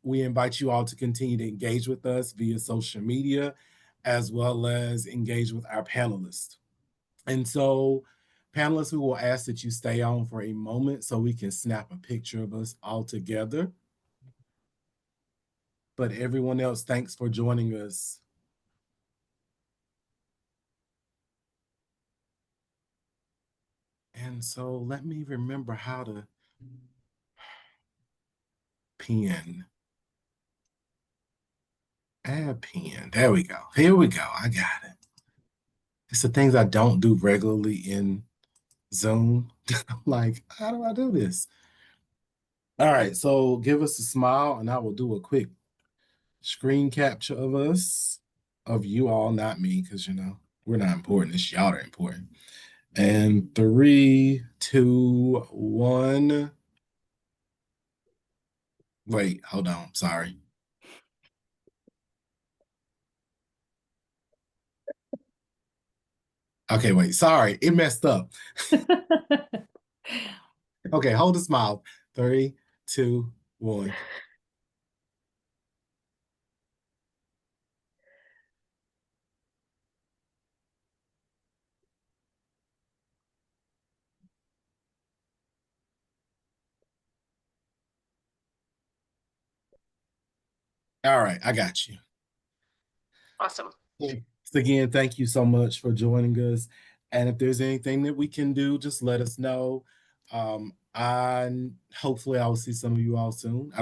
we invite you all to continue to engage with us via social media, as well as engage with our panelists. And so, panelists, we will ask that you stay on for a moment so we can snap a picture of us all together. But everyone else, thanks for joining us. And so let me remember how to pin. Add pin. There we go. Here we go. I got it. It's the things I don't do regularly in Zoom. Like, how do I do this? All right. So give us a smile and I will do a quick screen capture of us, of you all, not me, because, we're not important. It's y'all that are important. And 3, 2, 1. Wait, hold on. Sorry. Okay, wait. Sorry, it messed up. Okay, hold a smile. 3, 2, 1. All right, I got you. Awesome. So again, thank you so much for joining us. And if there's anything that we can do, just let us know. And hopefully I will see some of you all soon.